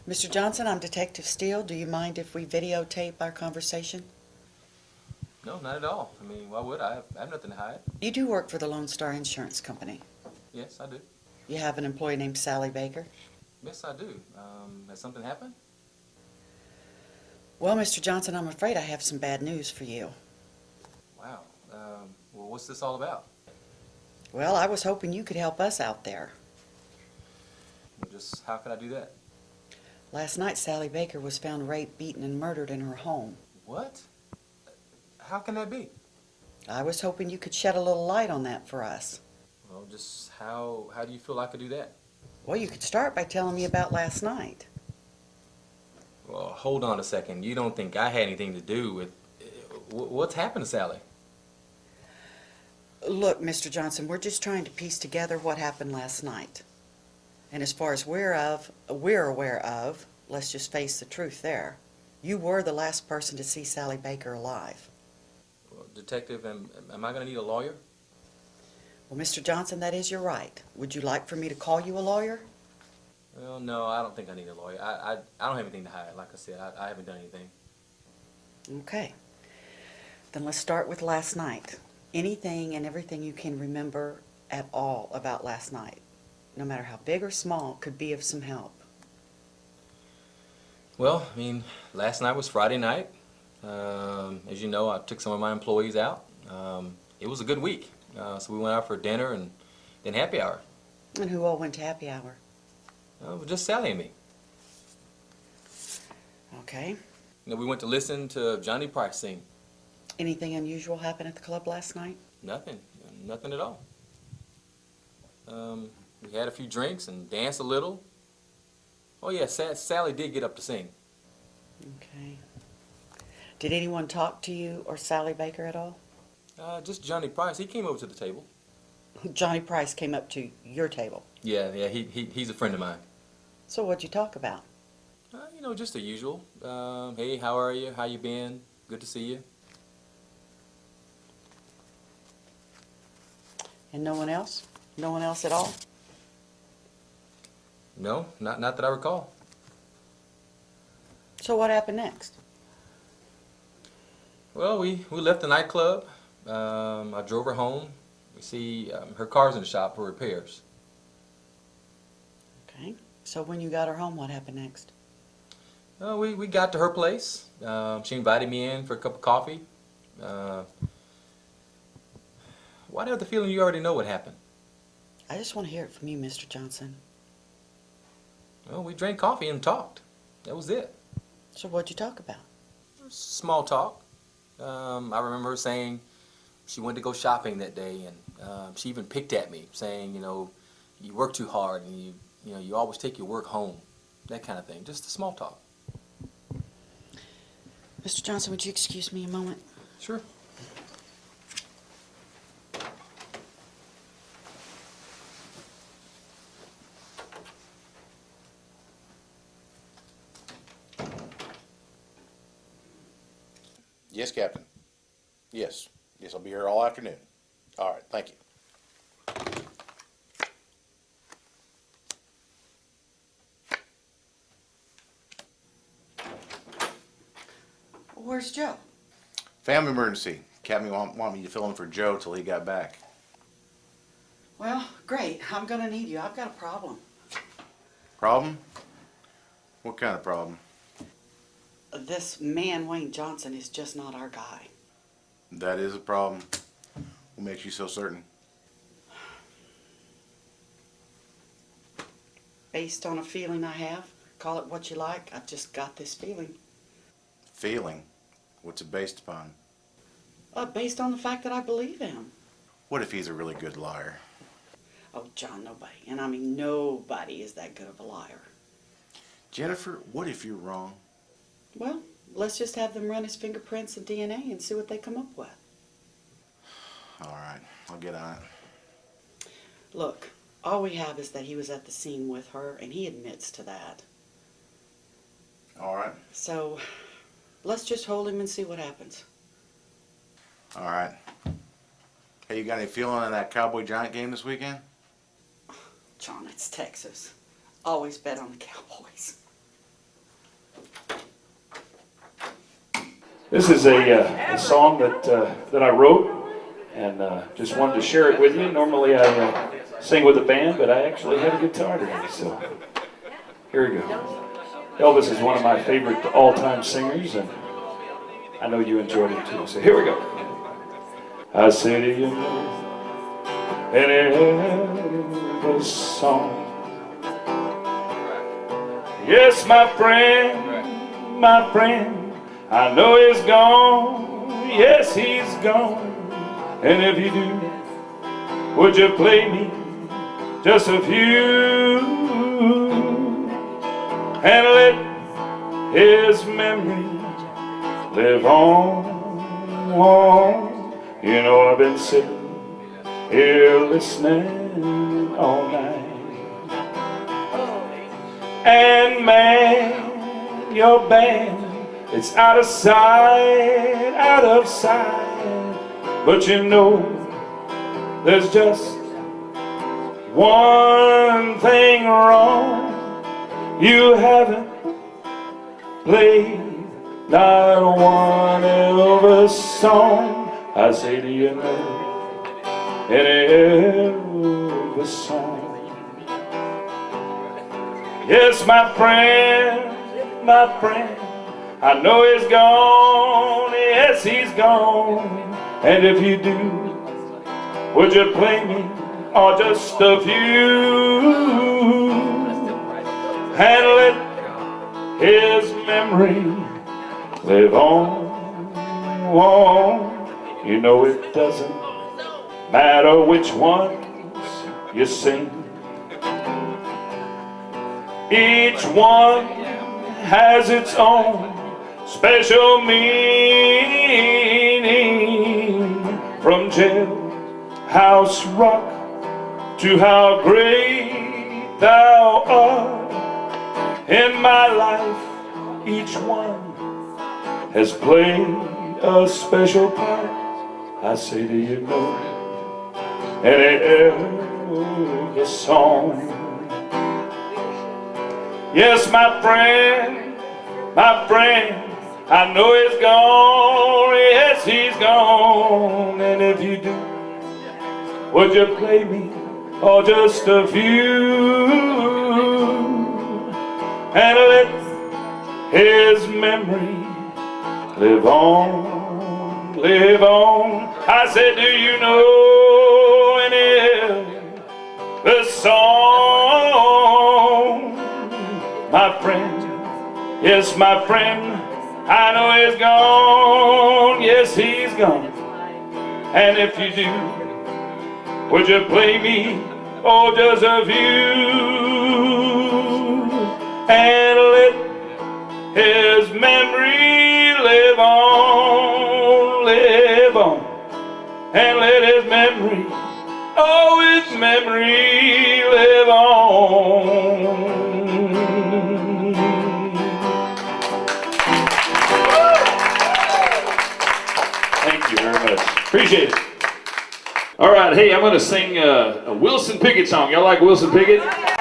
Mr. Johnson, I'm Detective Steele. Do you mind if we videotape our conversation? No, not at all. I mean, why would I? I have nothing to hide. You do work for the Lone Star Insurance Company. Yes, I do. You have an employee named Sally Baker? Yes, I do. Has something happened? Well, Mr. Johnson, I'm afraid I have some bad news for you. Wow. Well, what's this all about? Well, I was hoping you could help us out there. Well, just how could I do that? Last night, Sally Baker was found raped, beaten, and murdered in her home. What? How can that be? I was hoping you could shed a little light on that for us. Well, just how do you feel I could do that? Well, you could start by telling me about last night. Well, hold on a second. You don't think I had anything to do with what's happened to Sally? Look, Mr. Johnson, we're just trying to piece together what happened last night. And as far as we're aware of, let's just face the truth there. You were the last person to see Sally Baker alive. Well, Detective, am I going to need a lawyer? Well, Mr. Johnson, that is your right. Would you like for me to call you a lawyer? Well, no, I don't think I need a lawyer. I don't have anything to hide. Like I said, I haven't done anything. Okay. Then let's start with last night. Anything and everything you can remember at all about last night, no matter how big or small, could be of some help. Well, I mean, last night was Friday night. As you know, I took some of my employees out. It was a good week. So we went out for dinner and then happy hour. And who all went to happy hour? It was just Sally and me. Okay. You know, we went to listen to Johnny Price sing. Anything unusual happen at the club last night? Nothing. Nothing at all. We had a few drinks and danced a little. Oh yeah, Sally did get up to sing. Okay. Did anyone talk to you or Sally Baker at all? Just Johnny Price. He came over to the table. Johnny Price came up to your table. Yeah, he's a friend of mine. So what'd you talk about? You know, just the usual. Hey, how are you? How you been? Good to see you. And no one else? No one else at all? No, not that I recall. So what happened next? Well, we left the nightclub. I drove her home. We see her car's in the shop for repairs. Okay. So when you got her home, what happened next? We got to her place. She invited me in for a cup of coffee. Why do I have the feeling you already know what happened? I just want to hear it from you, Mr. Johnson. Well, we drank coffee and talked. That was it. So what'd you talk about? Small talk. I remember her saying she went to go shopping that day, and she even picked at me, saying, you know, you work too hard, and you always take your work home. That kind of thing. Just a small talk. Mr. Johnson, would you excuse me a moment? Sure. Yes, Captain. Yes. Yes, I'll be here all afternoon. All right, thank you. Where's Joe? Family emergency. Captain want me to fill in for Joe till he got back. Well, great. I'm gonna need you. I've got a problem. Problem? What kind of problem? This man, Wayne Johnson, is just not our guy. That is a problem. What makes you so certain? Based on a feeling I have, call it what you like, I've just got this feeling. Feeling? What's it based upon? Based on the fact that I believe him. What if he's a really good liar? Oh, John, nobody, and I mean nobody is that good of a liar. Jennifer, what if you're wrong? Well, let's just have them run his fingerprints and DNA and see what they come up with. All right, I'll get on it. Look, all we have is that he was at the scene with her, and he admits to that. All right. So, let's just hold him and see what happens. All right. Hey, you got any feeling on that Cowboy Giant game this weekend? John, it's Texas. Always bet on the Cowboys. This is a song that I wrote, and just wanted to share it with you. Normally I sing with a band, but I actually had a guitar today, so here we go. Elvis is one of my favorite all-time singers, and I know you enjoyed it too, so here we go. I say to you, an Elvis song. Yes, my friend, I know he's gone. Yes, he's gone. And if you do, would you play me just a few and let his memory live on? You know I've been sitting here listening all night. And man, your band, it's out of sight, out of sight. But you know, there's just one thing wrong. You haven't played not one Elvis song. I say, do you know an Elvis song? Yes, my friend, I know he's gone. Yes, he's gone. And if you do, would you play me or just a few and let his memory live on? You know it doesn't matter which ones you sing. Each one has its own special meaning. From jailhouse rock to how great thou art. In my life, each one has played a special part. I say, do you know an Elvis song? Yes, my friend, I know he's gone. Yes, he's gone. And if you do, would you play me or just a few and let his memory live on, live on? I said, do you know any Elvis song? My friend, yes, my friend, I know he's gone. Yes, he's gone. And if you do, would you play me, oh, just a few, and let his memory live on, and let his memory, oh, his memory live on. Thank you very much. Appreciate it. All right, hey, I'm going to sing a Wilson Pickett song. Y'all like Wilson Pickett?